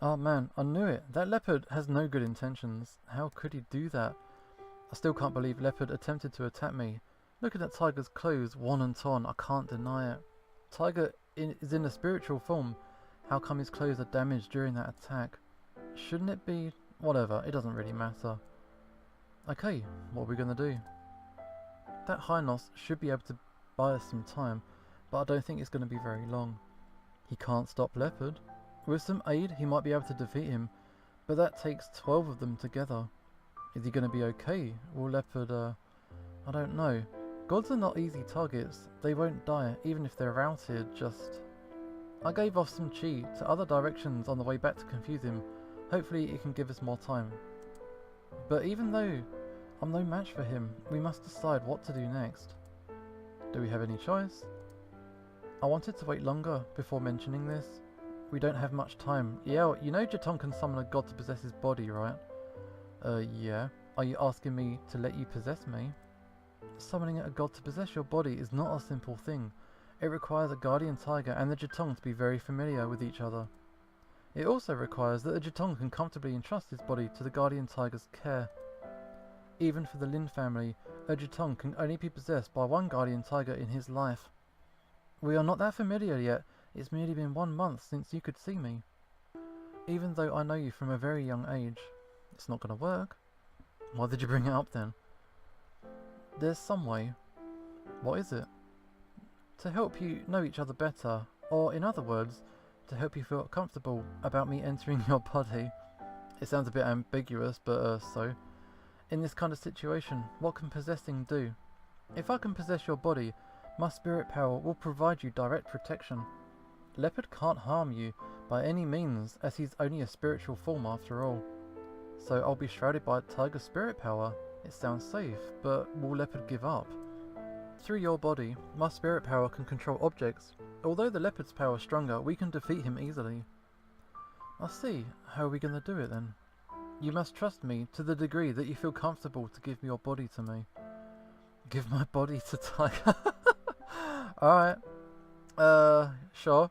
Oh man, I knew it. That leopard has no good intentions. How could he do that? I still can't believe leopard attempted to attack me. Looking at Tiger's clothes, worn and torn, I can't deny it. Tiger is in a spiritual form. How come his clothes are damaged during that attack? Shouldn't it be... whatever, it doesn't really matter. Okay, what are we gonna do? That Hynos should be able to buy us some time, but I don't think it's gonna be very long. He can't stop leopard. With some aid, he might be able to defeat him, but that takes 12 of them together. Is he gonna be okay? Will leopard, I don't know. Gods are not easy targets. They won't die, even if they're routed, just... I gave off some chi to other directions on the way back to confuse him. Hopefully it can give us more time. But even though I'm no match for him, we must decide what to do next. Do we have any choice? I wanted to wait longer before mentioning this. We don't have much time. Yeah, you know Jatong can summon a god to possess his body, right? Yeah. Are you asking me to let you possess me? Summoning a god to possess your body is not a simple thing. It requires a guardian tiger and the Jatong to be very familiar with each other. It also requires that the Jatong can comfortably entrust his body to the guardian tiger's care. Even for the Lin family, a Jatong can only be possessed by one guardian tiger in his life. We are not that familiar yet. It's merely been 1 month since you could see me. Even though I know you from a very young age, it's not going to work. Why did you bring it up then? There's some way. What is it? To help you know each other better, or in other words, to help you feel comfortable about me entering your body. It sounds a bit ambiguous, but so. In this kind of situation, what can possessing do? If I can possess your body, my spirit power will provide you direct protection. Leopard can't harm you by any means, as he's only a spiritual form after all. So I'll be shrouded by Tiger's spirit power. It sounds safe, but will Leopard give up? Through your body, my spirit power can control objects. Although the Leopard's power is stronger, we can defeat him easily. I see. How are we going to do it then? You must trust me to the degree that you feel comfortable to give your body to me. Give my body to Tiger? Alright. Sure.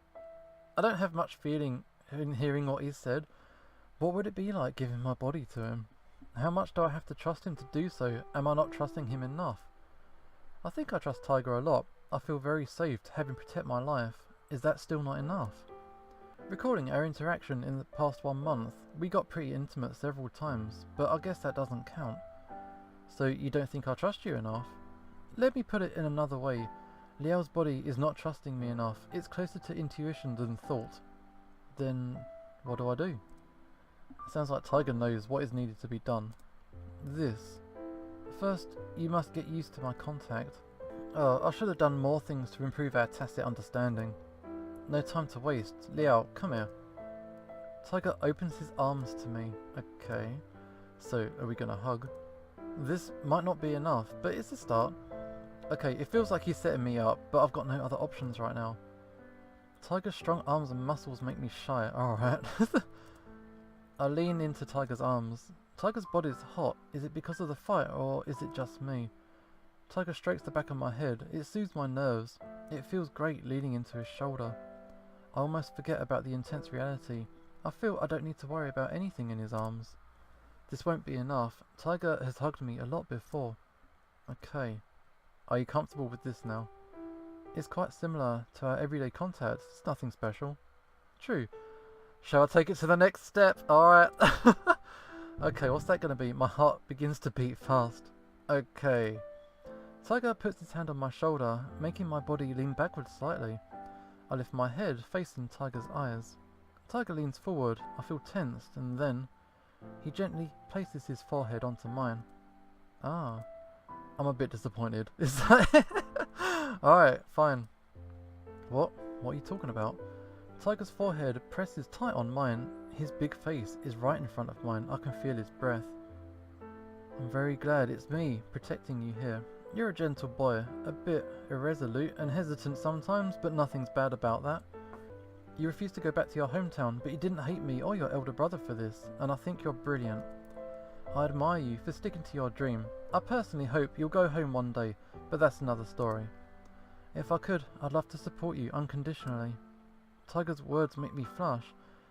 I don't have much feeling in hearing what he said. What would it be like giving my body to him? How much do I have to trust him to do so? Am I not trusting him enough? I think I trust Tiger a lot. I feel very safe to have him protect my life. Is that still not enough? Recalling our interaction in the past 1 month, we got pretty intimate several times, but I guess that doesn't count. So you don't think I trust you enough? Let me put it in another way. Liao's body is not trusting me enough. It's closer to intuition than thought. Then what do I do? It sounds like Tiger knows what is needed to be done. This. First, you must get used to my contact. Oh, I should have done more things to improve our tacit understanding. No time to waste. Liao, come here. Tiger opens his arms to me. Okay. So, are we gonna hug? This might not be enough, but it's a start. Okay, it feels like he's setting me up, but I've got no other options right now. Tiger's strong arms and muscles make me shy. Alright. I lean into Tiger's arms. Tiger's body is hot. Is it because of the fight, or is it just me? Tiger strokes the back of my head. It soothes my nerves. It feels great leaning into his shoulder. I almost forget about the intense reality. I feel I don't need to worry about anything in his arms. This won't be enough. Tiger has hugged me a lot before. Okay. Are you comfortable with this now? It's quite similar to our everyday contact. It's nothing special. True. Shall I take it to the next step? Alright. Okay, what's that going to be? My heart begins to beat fast. Okay. Tiger puts his hand on my shoulder, making my body lean backwards slightly. I lift my head, facing Tiger's eyes. Tiger leans forward. I feel tensed, and then he gently places his forehead onto mine. Ah. I'm a bit disappointed. Is that it? Alright, fine. What? What are you talking about? Tiger's forehead presses tight on mine. His big face is right in front of mine. I can feel his breath. I'm very glad it's me protecting you here. You're a gentle boy, a bit irresolute and hesitant sometimes, but nothing's bad about that. You refused to go back to your hometown, but you didn't hate me or your elder brother for this, and I think you're brilliant. I admire you for sticking to your dream. I personally hope you'll go home one day, but that's another story. If I could, I'd love to support you unconditionally. Tiger's words make me flush.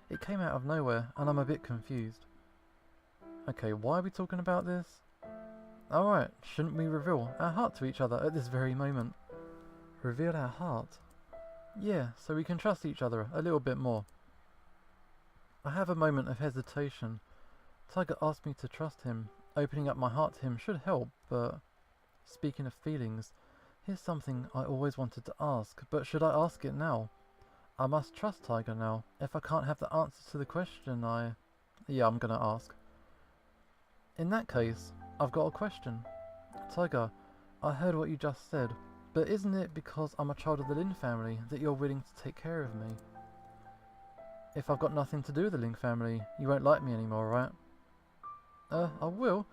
It came out of nowhere, and I'm a bit confused. Okay, why are we talking about this? Alright, shouldn't we reveal our heart to each other at this very moment? Reveal our heart? Yeah, so we can trust each other a little bit more. I have a moment of hesitation. Tiger asked me to trust him. Opening up my heart to him should help, but... Speaking of feelings, here's something I always wanted to ask, but should I ask it now? I must trust Tiger now. If I can't have the answer to the question, Yeah, I'm gonna ask. In that case, I've got a question. Tiger, I heard what you just said, but isn't it because I'm a child of the Lin family that you're willing to take care of me? If I've got nothing to do with the Lin family, you won't like me anymore, right? I will.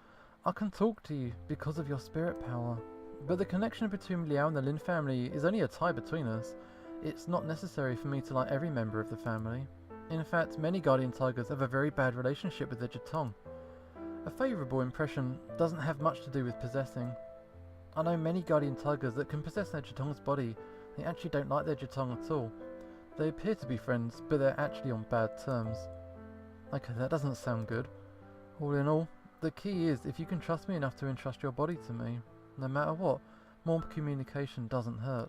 I can talk to you because of your spirit power. But the connection between Liao and the Lin family is only a tie between us. It's not necessary for me to like every member of the family. In fact, many guardian tigers have a very bad relationship with their Jitong. A favourable impression doesn't have much to do with possessing. I know many guardian tigers that can possess their Jitong's body. They actually don't like their Jitong at all. They appear to be friends, but they're actually on bad terms. Okay, that doesn't sound good. All in all, the key is if you can trust me enough to entrust your body to me. No matter what, more communication doesn't hurt.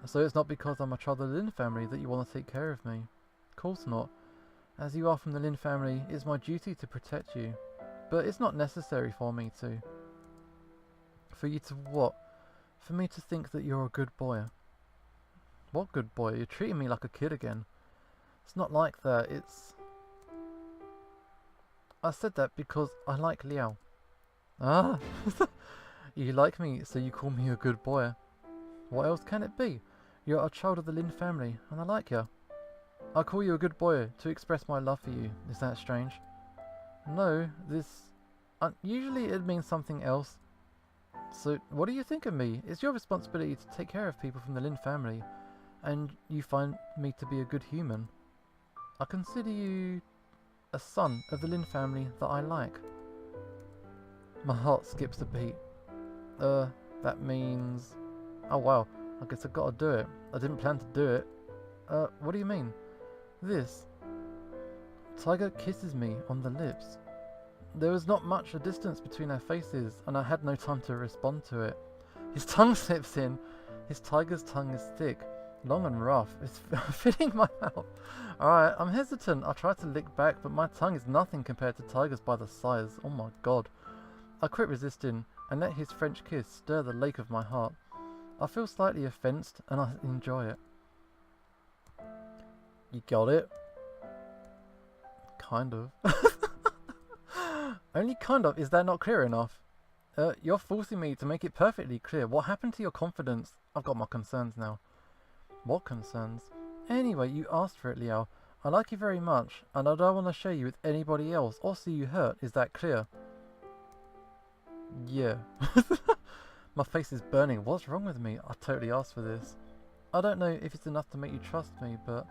So it's not because I'm a child of the Lin family that you want to take care of me. Of course not. As you are from the Lin family, it's my duty to protect you. But it's not necessary for me to. For you to what? For me to think that you're a good boy. What good boy? You're treating me like a kid again. It's not like that, it's... I said that because I like Liao. Ah! You like me, so you call me a good boy. What else can it be? You're a child of the Lin family, and I like you. I call you a good boy to express my love for you. Is that strange? No, this... usually it means something else. So, what do you think of me? It's your responsibility to take care of people from the Lin family, and you find me to be a good human. I consider you a son of the Lin family that I like. My heart skips a beat. That means... Oh wow, I guess I've got to do it. I didn't plan to do it. What do you mean? This. Tiger kisses me on the lips. There was not much a distance between our faces, and I had no time to respond to it. His tongue slips in. His tiger's tongue is thick, long and rough. It's fitting my mouth. Alright, I'm hesitant. I try to lick back, but my tongue is nothing compared to Tiger's by the size. Oh my god. I quit resisting, and let his French kiss stir the lake of my heart. I feel slightly offensed, and I enjoy it. You got it? Kind of. Only kind of? Is that not clear enough? You're forcing me to make it perfectly clear. What happened to your confidence? I've got my concerns now. What concerns? Anyway, you asked for it, Liao. I like you very much, and I don't want to share you with anybody else or see you hurt. Is that clear? Yeah. My face is burning. What's wrong with me? I totally asked for this. I don't know if it's enough to make you trust me, but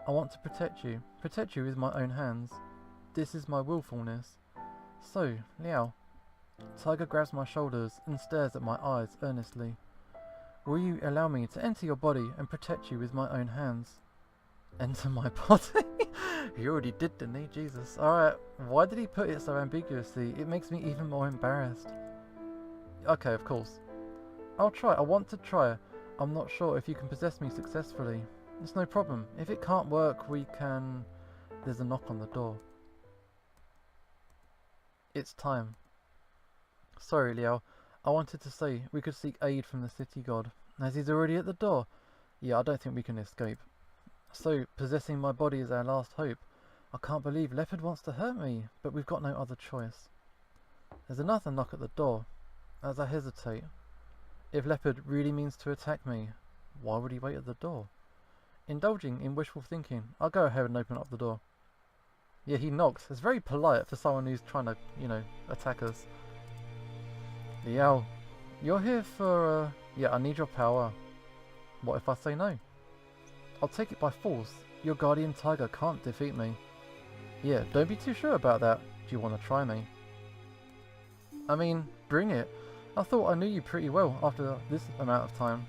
I want to protect you. Protect you with my own hands. This is my willfulness. So, Liao. Tiger grabs my shoulders and stares at my eyes earnestly. Will you allow me to enter your body and protect you with my own hands? Enter my body? He already did, didn't he? Jesus. Alright, why did he put it so ambiguously? It makes me even more embarrassed. Okay, of course. I'll try. I want to try. I'm not sure if you can possess me successfully. It's no problem. If it can't work, we can... There's a knock on the door. It's time. Sorry, Liao. I wanted to say we could seek aid from the city god, as he's already at the door. Yeah, I don't think we can escape. So, possessing my body is our last hope. I can't believe Leopard wants to hurt me, but we've got no other choice. There's another knock at the door. As I hesitate. If Leopard really means to attack me, why would he wait at the door? Indulging in wishful thinking, I'll go ahead and open up the door. Yeah, he knocks. It's very polite for someone who's trying to, you know, attack us. Liao, you're here for, yeah, I need your power. What if I say no? I'll take it by force. Your guardian tiger can't defeat me. Yeah, don't be too sure about that. Do you want to try me? I mean, bring it. I thought I knew you pretty well after this amount of time.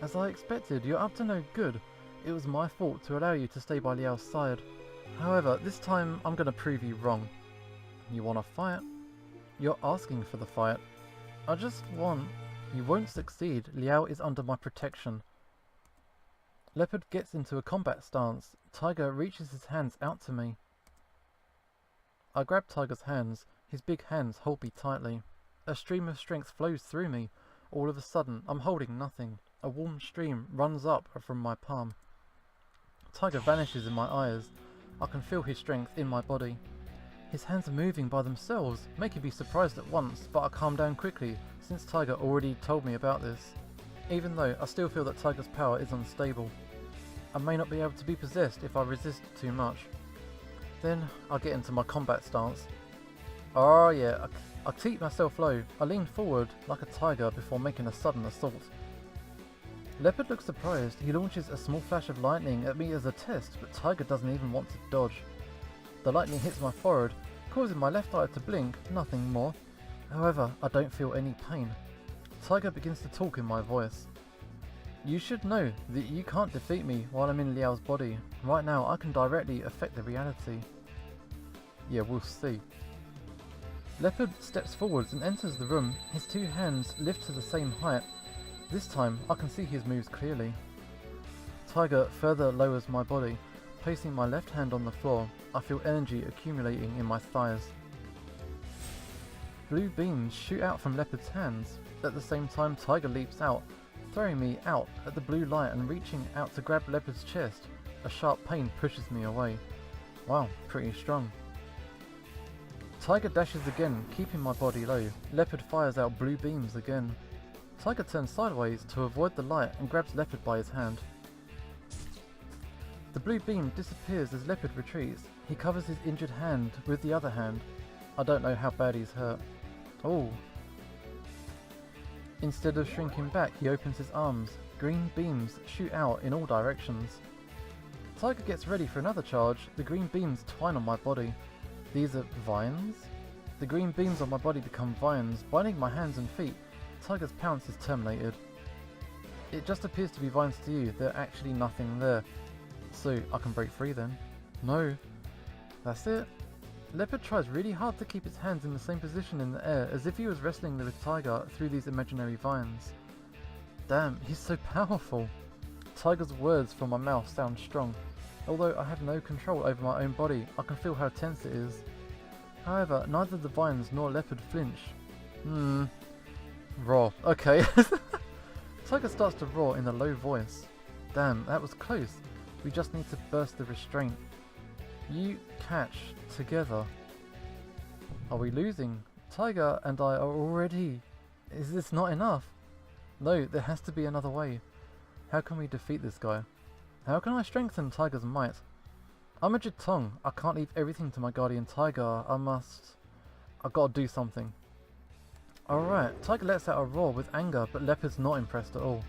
As I expected, you're up to no good. It was my fault to allow you to stay by Liao's side. However, this time I'm gonna prove you wrong. You wanna fight? You're asking for the fight. I just want... You won't succeed. Liao is under my protection. Leopard gets into a combat stance. Tiger reaches his hands out to me. I grab Tiger's hands. His big hands hold me tightly. A stream of strength flows through me. All of a sudden, I'm holding nothing. A warm stream runs up from my palm. Tiger vanishes in my eyes. I can feel his strength in my body. His hands are moving by themselves, making me surprised at once, but I calm down quickly, since Tiger already told me about this. Even though I still feel that Tiger's power is unstable. I may not be able to be possessed if I resist too much. Then I get into my combat stance. Oh yeah, I keep myself low. I lean forward like a tiger before making a sudden assault. Leopard looks surprised. He launches a small flash of lightning at me as a test, but Tiger doesn't even want to dodge. The lightning hits my forehead, causing my left eye to blink, nothing more. However, I don't feel any pain. Tiger begins to talk in my voice. You should know that you can't defeat me while I'm in Liao's body. Right now, I can directly affect the reality. Yeah, we'll see. Leopard steps forwards and enters the room. His two hands lift to the same height. This time, I can see his moves clearly. Tiger further lowers my body. Placing my left hand on the floor, I feel energy accumulating in my thighs. Blue beams shoot out from Leopard's hands. At the same time, Tiger leaps out, throwing me out at the blue light and reaching out to grab Leopard's chest. A sharp pain pushes me away. Wow, pretty strong. Tiger dashes again, keeping my body low. Leopard fires out blue beams again. Tiger turns sideways to avoid the light and grabs Leopard by his hand. The blue beam disappears as Leopard retreats. He covers his injured hand with the other hand. I don't know how bad he's hurt. Oh. Instead of shrinking back, he opens his arms. Green beams shoot out in all directions. Tiger gets ready for another charge. The green beams twine on my body. These are vines? The green beams on my body become vines, binding my hands and feet. Tiger's pounce is terminated. It just appears to be vines to you. There's actually nothing there. So, I can break free then. No. That's it. Leopard tries really hard to keep his hands in the same position in the air, as if he was wrestling with Tiger through these imaginary vines. Damn, he's so powerful. Tiger's words from my mouth sound strong. Although I have no control over my own body, I can feel how tense it is. However, neither the vines nor Leopard flinch. Roar. Okay. Tiger starts to roar in a low voice. Damn, that was close. We just need to burst the restraint. You catch together. Are we losing? Tiger and I are already... Is this not enough? No, there has to be another way. How can we defeat this guy? How can I strengthen Tiger's might? I'm a Jitong. I can't leave everything to my guardian Tiger. I've got to do something. Alright, Tiger lets out a roar with anger, but Leopard's not impressed at all.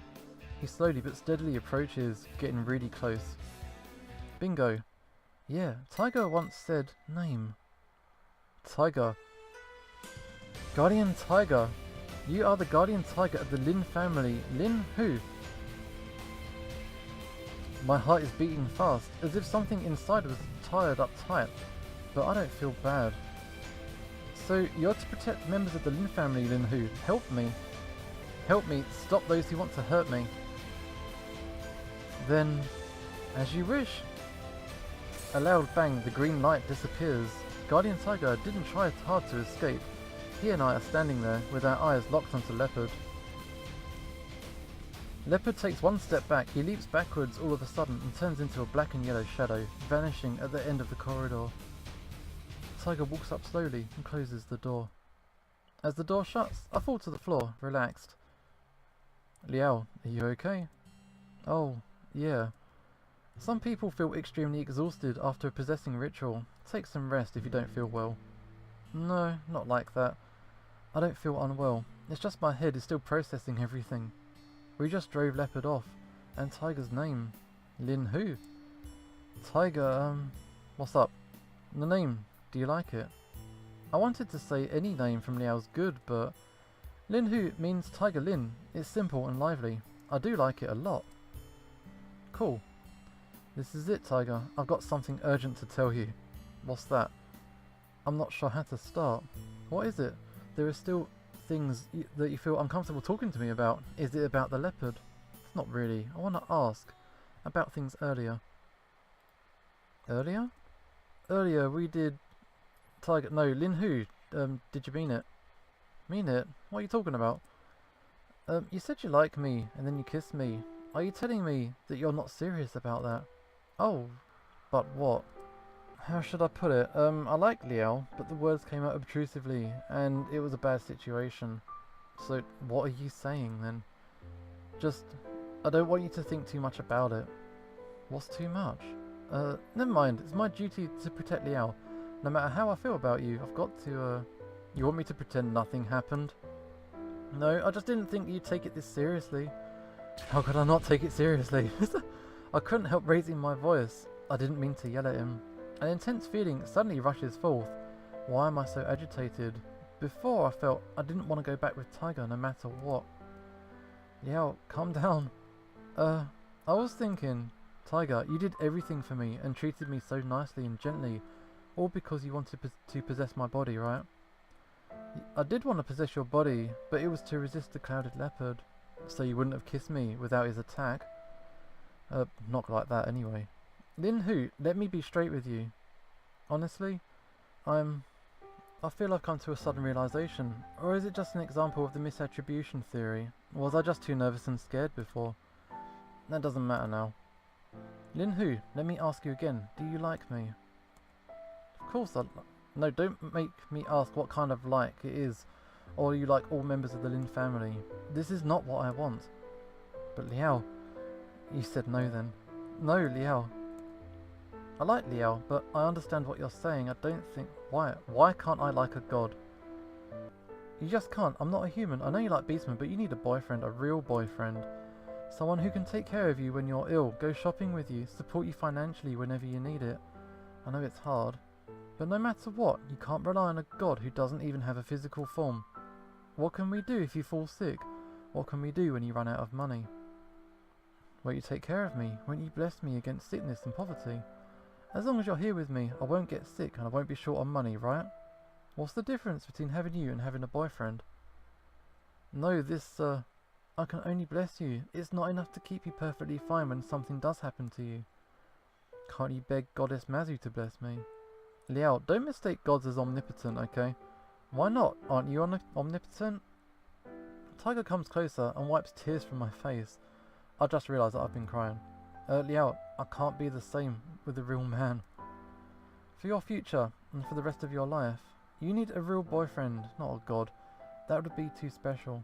He slowly but steadily approaches, getting really close. Bingo. Yeah, Tiger once said name. Tiger. Guardian Tiger. You are the guardian tiger of the Lin family. Lin who? My heart is beating fast, as if something inside was tied up tight, but I don't feel bad. So, you're to protect members of the Lin family, Lin Hu. Help me. Help me stop those who want to hurt me. Then, as you wish. A loud bang, the green light disappears. Guardian Tiger didn't try hard to escape. He and I are standing there, with our eyes locked onto Leopard. Leopard takes one step back. He leaps backwards all of a sudden and turns into a black and yellow shadow, vanishing at the end of the corridor. Tiger walks up slowly and closes the door. As the door shuts, I fall to the floor, relaxed. Liao, are you okay? Oh, yeah. Some people feel extremely exhausted after a possessing ritual. Take some rest if you don't feel well. No, not like that. I don't feel unwell. It's just my head is still processing everything. We just drove Leopard off. And Tiger's name. Lin who? Tiger, what's up? The name, do you like it? I wanted to say any name from Liao's good, but... Lin Hu means Tiger Lin. It's simple and lively. I do like it a lot. Cool. This is it, Tiger. I've got something urgent to tell you. What's that? I'm not sure how to start. What is it? There are still things that you feel uncomfortable talking to me about. Is it about the leopard? It's not really. I want to ask about things earlier. Earlier? Earlier we did... Tiger... No, Lin Hu. Did you mean it? Mean it? What are you talking about? You said you like me, and then you kissed me. Are you telling me that you're not serious about that? Oh, but what? How should I put it? I like Liao, but the words came out obtrusively, and it was a bad situation. So, what are you saying then? Just, I don't want you to think too much about it. What's too much? Never mind. It's my duty to protect Liao. No matter how I feel about you, I've got to, You want me to pretend nothing happened? No, I just didn't think you'd take it this seriously. How could I not take it seriously? I couldn't help raising my voice. I didn't mean to yell at him. An intense feeling suddenly rushes forth. Why am I so agitated? Before I felt I didn't want to go back with Tiger no matter what. Liao, calm down. I was thinking, Tiger, you did everything for me and treated me so nicely and gently, all because you wanted to possess my body, right? I did want to possess your body, but it was to resist the clouded leopard, so you wouldn't have kissed me without his attack. Not like that anyway. Lin Hu, let me be straight with you. Honestly, I feel I've come to a sudden realization, or is it just an example of the misattribution theory? Was I just too nervous and scared before? That doesn't matter now. Lin Hu, let me ask you again, do you like me? Of course No, don't make me ask what kind of like it is, or you like all members of the Lin family. This is not what I want. But Liao, you said no then. No, Liao. I like Liao, but I understand what you're saying. I don't think... Why can't I like a god? You just can't. I'm not a human. I know you like Beastmen, but you need a boyfriend, a real boyfriend. Someone who can take care of you when you're ill, go shopping with you, support you financially whenever you need it. I know it's hard. But no matter what, you can't rely on a god who doesn't even have a physical form. What can we do if you fall sick? What can we do when you run out of money? Won't you take care of me? Won't you bless me against sickness and poverty? As long as you're here with me, I won't get sick and I won't be short on money, right? What's the difference between having you and having a boyfriend? No, I can only bless you. It's not enough to keep you perfectly fine when something does happen to you. Can't you beg Goddess Mazu to bless me? Liao, don't mistake gods as omnipotent, okay? Why not? Aren't you omnipotent? Tiger comes closer and wipes tears from my face. I just realised that I've been crying. Liao, I can't be the same with a real man. For your future, and for the rest of your life, you need a real boyfriend, not a god. That would be too special.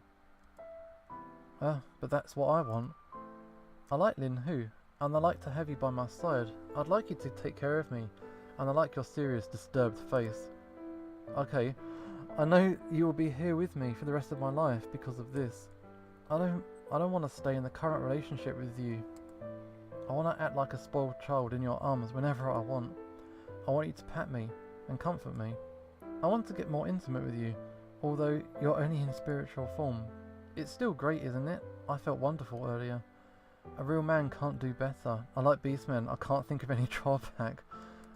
But that's what I want. I like Lin Hu, and I like to have you by my side. I'd like you to take care of me, and I like your serious, disturbed face. Okay, I know you will be here with me for the rest of my life because of this. I don't want to stay in the current relationship with you. I want to act like a spoiled child in your arms whenever I want. I want you to pat me and comfort me. I want to get more intimate with you, although you're only in spiritual form. It's still great, isn't it? I felt wonderful earlier. A real man can't do better. I like Beastmen. I can't think of any drawback.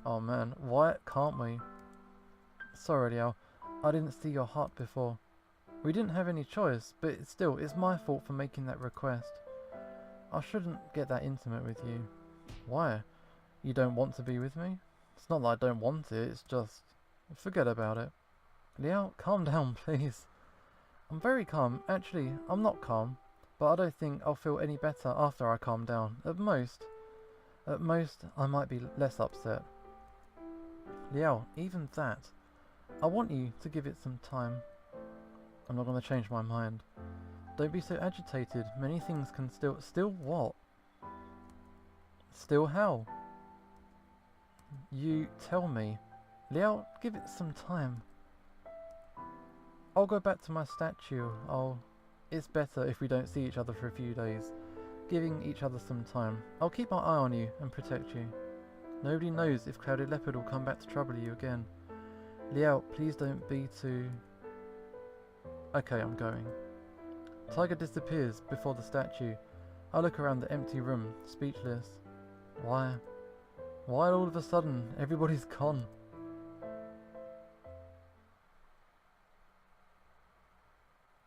Oh man, why can't we? Sorry, Liao. I didn't see your heart before. We didn't have any choice, but it's my fault for making that request. I shouldn't get that intimate with you. Why? You don't want to be with me? It's not that I don't want it, it's just... Forget about it. Liao, calm down, please. I'm very calm. Actually, I'm not calm, but I don't think I'll feel any better after I calm down. At most, I might be less upset. Liao, even that. I want you to give it some time. I'm not going to change my mind. Don't be so agitated. Many things can still... Still what? Still how? You tell me. Liao, give it some time. I'll go back to my statue. It's better if we don't see each other for a few days. Giving each other some time. I'll keep my eye on you and protect you. Nobody knows if Clouded Leopard will come back to trouble you again. Liao, please don't be too... Okay, I'm going. Tiger disappears before the statue. I look around the empty room, speechless. Why? Why all of a sudden everybody's gone?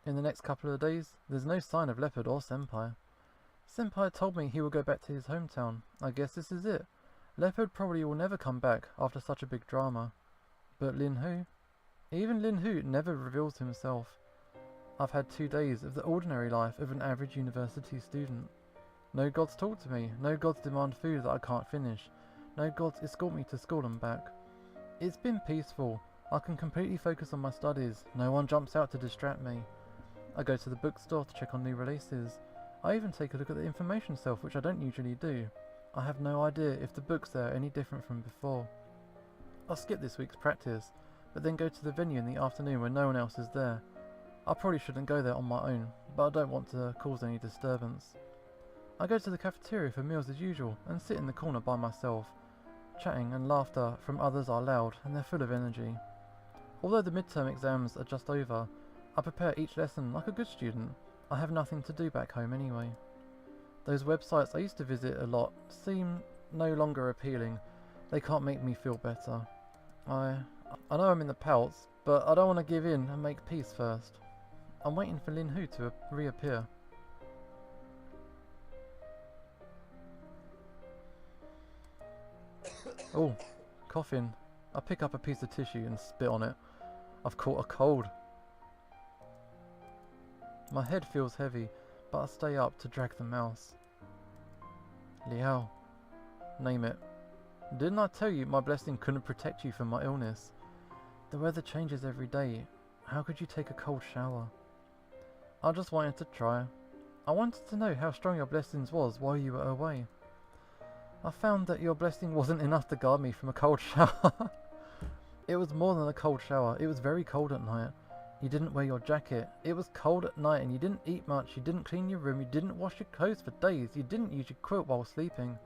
In the next couple of days, there's no sign of Leopard or Senpai. Senpai told me he will go back to his hometown. I guess this is it. Leopard probably will never come back after such a big drama. But Lin Hu? Even Lin Hu never reveals himself. I've had 2 days of the ordinary life of an average university student. No gods talk to me, no gods demand food that I can't finish, no gods escort me to school and back. It's been peaceful. I can completely focus on my studies, no one jumps out to distract me. I go to the bookstore to check on new releases. I even take a look at the information shelf, which I don't usually do. I have no idea if the books there are any different from before. I'll skip this week's practice, but then go to the venue in the afternoon when no one else is there. I probably shouldn't go there on my own, but I don't want to cause any disturbance. I go to the cafeteria for meals as usual and sit in the corner by myself. Chatting and laughter from others are loud and they're full of energy. Although the midterm exams are just over, I prepare each lesson like a good student. I have nothing to do back home anyway. Those websites I used to visit a lot seem no longer appealing. They can't make me feel better. I know I'm in the pouts, but I don't want to give in and make peace first. I'm waiting for Lin Hu to reappear. Oh, coughing. I pick up a piece of tissue and spit on it. I've caught a cold. My head feels heavy, but I stay up to drag the mouse. Liao. Name it. Didn't I tell you my blessing couldn't protect you from my illness? The weather changes every day. How could you take a cold shower? I just wanted to try. I wanted to know how strong your blessings was while you were away. I found that your blessing wasn't enough to guard me from a cold shower. It was more than a cold shower. It was very cold at night. You didn't wear your jacket. It was cold at night and you didn't eat much. You didn't clean your room. You didn't wash your clothes for days. You didn't use your quilt while sleeping.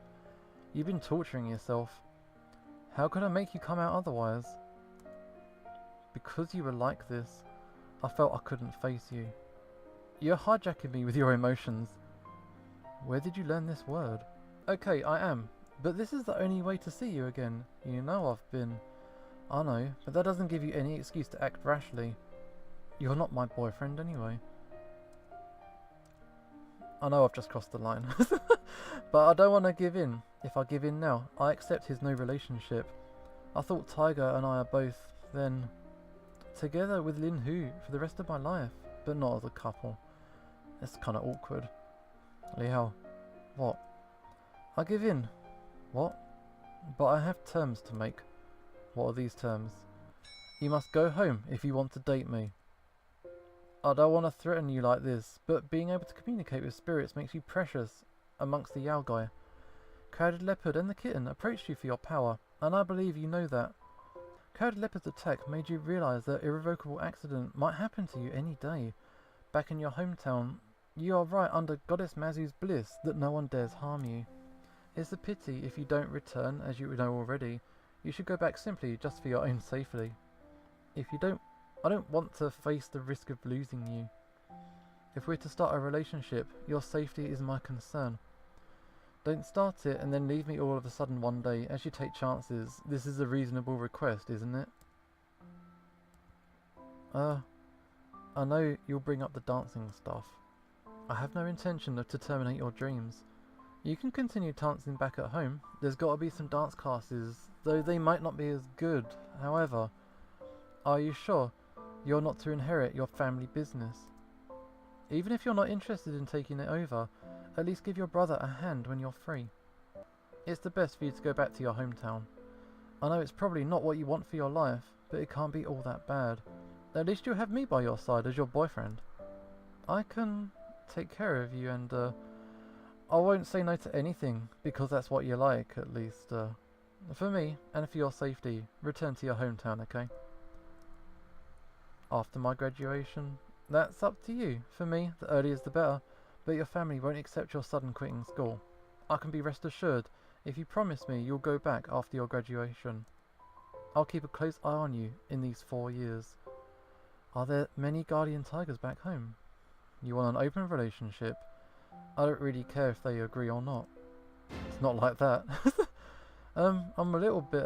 You've been torturing yourself. How could I make you come out otherwise? Because you were like this, I felt I couldn't face you. You're hijacking me with your emotions. Where did you learn this word? Okay, I am. But this is the only way to see you again. You know I've been. I know, but that doesn't give you any excuse to act rashly. You're not my boyfriend anyway. I know I've just crossed the line. But I don't want to give in. If I give in now, I accept his new relationship. I thought Tiger and I are both, then, together with Lin Hu for the rest of my life, but not as a couple. It's kinda awkward. Liao. What? I give in. What? But I have terms to make. What are these terms? You must go home if you want to date me. I don't want to threaten you like this, but being able to communicate with spirits makes you precious amongst the Yao guy. Clouded Leopard and the kitten approached you for your power, and I believe you know that. Clouded Leopard's attack made you realise that irrevocable accident might happen to you any day. Back in your hometown, you are right under Goddess Mazu's bliss that no one dares harm you. It's a pity if you don't return, as you know already. You should go back simply just for your own safety. If you don't, I don't want to face the risk of losing you. If we're to start a relationship, your safety is my concern. Don't start it and then leave me all of a sudden one day as you take chances. This is a reasonable request, isn't it? I know you'll bring up the dancing stuff. I have no intention to terminate your dreams. You can continue dancing back at home. There's got to be some dance classes, though they might not be as good. However, are you sure you're not to inherit your family business? Even if you're not interested in taking it over, at least give your brother a hand when you're free. It's the best for you to go back to your hometown. I know it's probably not what you want for your life, but it can't be all that bad. At least you'll have me by your side as your boyfriend. I can take care of you and I won't say no to anything, because that's what you like, at least. For me, and for your safety, return to your hometown, okay? After my graduation, that's up to you. For me, the earlier the better, but your family won't accept your sudden quitting school. I can be rest assured, if you promise me you'll go back after your graduation. I'll keep a close eye on you in these 4 years. Are there many guardian tigers back home? You want an open relationship? I don't really care if they agree or not. not like that. I'm a little bit,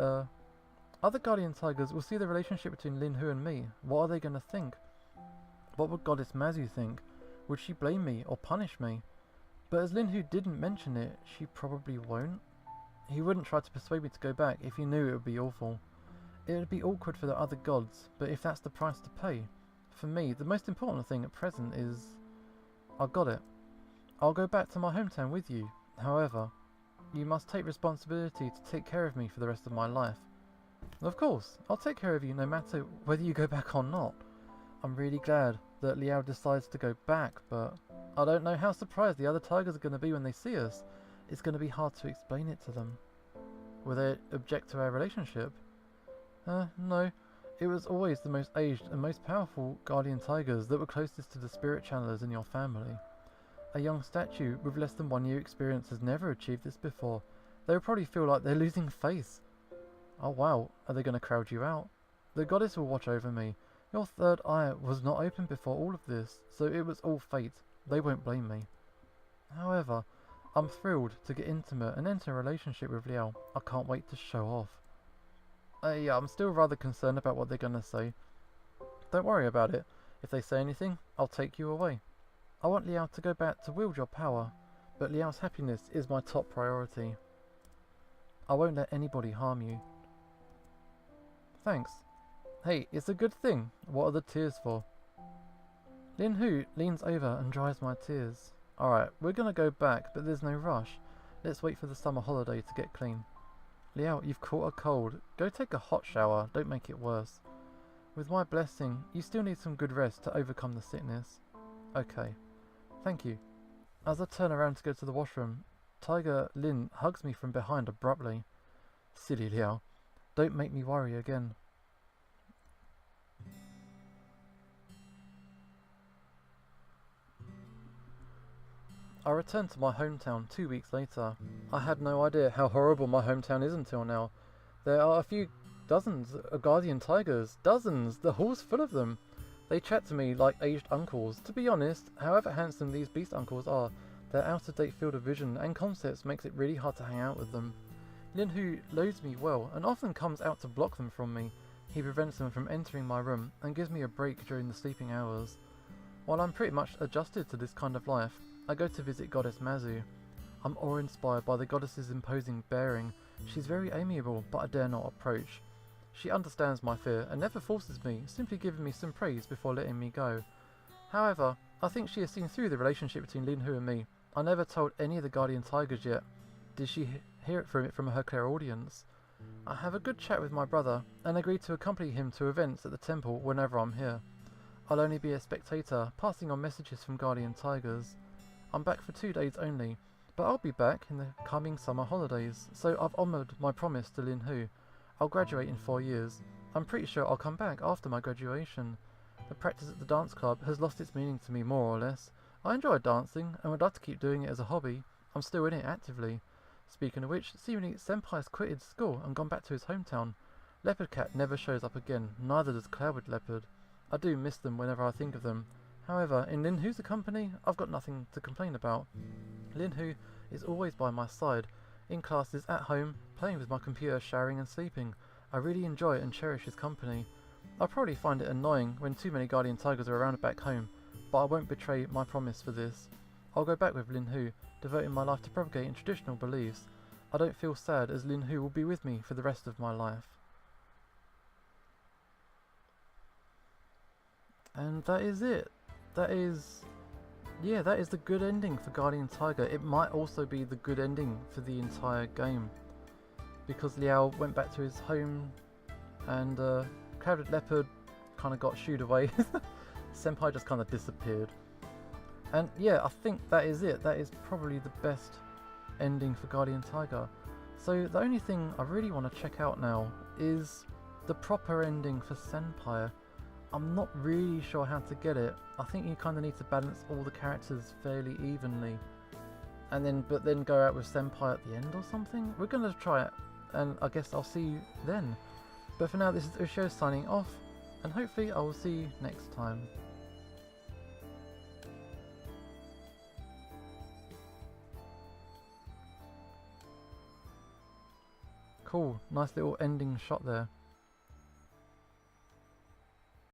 Other guardian tigers will see the relationship between Lin Hu and me. What are they going to think? What would Goddess Mazu think? Would she blame me or punish me? But as Lin Hu didn't mention it, she probably won't. He wouldn't try to persuade me to go back if he knew it would be awful. It would be awkward for the other gods, but if that's the price to pay, for me, the most important thing at present is... I got it. I'll go back to my hometown with you. However, you must take responsibility to take care of me for the rest of my life. Of course, I'll take care of you no matter whether you go back or not. I'm really glad that Liao decides to go back, but I don't know how surprised the other tigers are going to be when they see us. It's going to be hard to explain it to them. Will they object to our relationship? No. It was always the most aged and most powerful guardian tigers that were closest to the spirit channelers in your family. A young statue with less than 1 year experience has never achieved this before. They will probably feel like they're losing face. Oh wow, are they going to crowd you out? The goddess will watch over me. Your third eye was not open before all of this, so it was all fate. They won't blame me. However, I'm thrilled to get intimate and enter a relationship with Liao. I can't wait to show off. Yeah, I'm still rather concerned about what they're going to say. Don't worry about it. If they say anything, I'll take you away. I want Liao to go back to wield your power, but Liao's happiness is my top priority. I won't let anybody harm you. Thanks. Hey, it's a good thing. What are the tears for? Lin Hu leans over and dries my tears. Alright, we're gonna go back, but there's no rush. Let's wait for the summer holiday to get clean. Liao, you've caught a cold. Go take a hot shower, don't make it worse. With my blessing, you still need some good rest to overcome the sickness. Okay. Thank you. As I turn around to go to the washroom, Tiger Lin hugs me from behind abruptly. Silly Liao. Don't make me worry again. I returned to my hometown 2 weeks later. I had no idea how horrible my hometown is until now. There are a few dozens of guardian tigers. Dozens! The hall's full of them. They chat to me like aged uncles. To be honest, however handsome these beast uncles are, their out-of-date field of vision and concepts makes it really hard to hang out with them. Lin Hu loads me well and often comes out to block them from me. He prevents them from entering my room and gives me a break during the sleeping hours. While I'm pretty much adjusted to this kind of life, I go to visit Goddess Mazu. I'm awe-inspired by the goddess's imposing bearing. She's very amiable, but I dare not approach. She understands my fear and never forces me, simply giving me some praise before letting me go. However, I think she has seen through the relationship between Lin Hu and me. I never told any of the guardian tigers yet. Did she hear it from her clairaudience? I have a good chat with my brother and agree to accompany him to events at the temple whenever I'm here. I'll only be a spectator, passing on messages from guardian tigers. I'm back for 2 days only, but I'll be back in the coming summer holidays, so I've honoured my promise to Lin Hu. I'll graduate in 4 years. I'm pretty sure I'll come back after my graduation. The practice at the dance club has lost its meaning to me more or less. I enjoy dancing and would like to keep doing it as a hobby. I'm still in it actively. Speaking of which, seemingly Senpai's quitted school and gone back to his hometown. Leopard Cat never shows up again, neither does Cloudwood Leopard. I do miss them whenever I think of them. However, in Lin Hu's company, I've got nothing to complain about. Lin Hu is always by my side, in classes, at home, playing with my computer, showering and sleeping. I really enjoy and cherish his company. I'll probably find it annoying when too many guardian tigers are around back home, but I won't betray my promise for this. I'll go back with Lin Hu, devoting my life to propagating traditional beliefs. I don't feel sad as Lin Hu will be with me for the rest of my life. And that is it. That is the good ending for Guardian Tiger. It might also be the good ending for the entire game, because Liao went back to his home and Clouded Leopard kind of got shooed away. Senpai just kind of disappeared. And yeah, I think that is it. That is probably the best ending for Guardian Tiger. So the only thing I really want to check out now is the proper ending for Senpai. I'm not really sure how to get it. I think you kind of need to balance all the characters fairly evenly, and but then go out with Senpai at the end or something. We're gonna try it, and I guess I'll see you then. But for now, this is Ushio signing off, and hopefully I will see you next time. cool. Nice little ending shot there.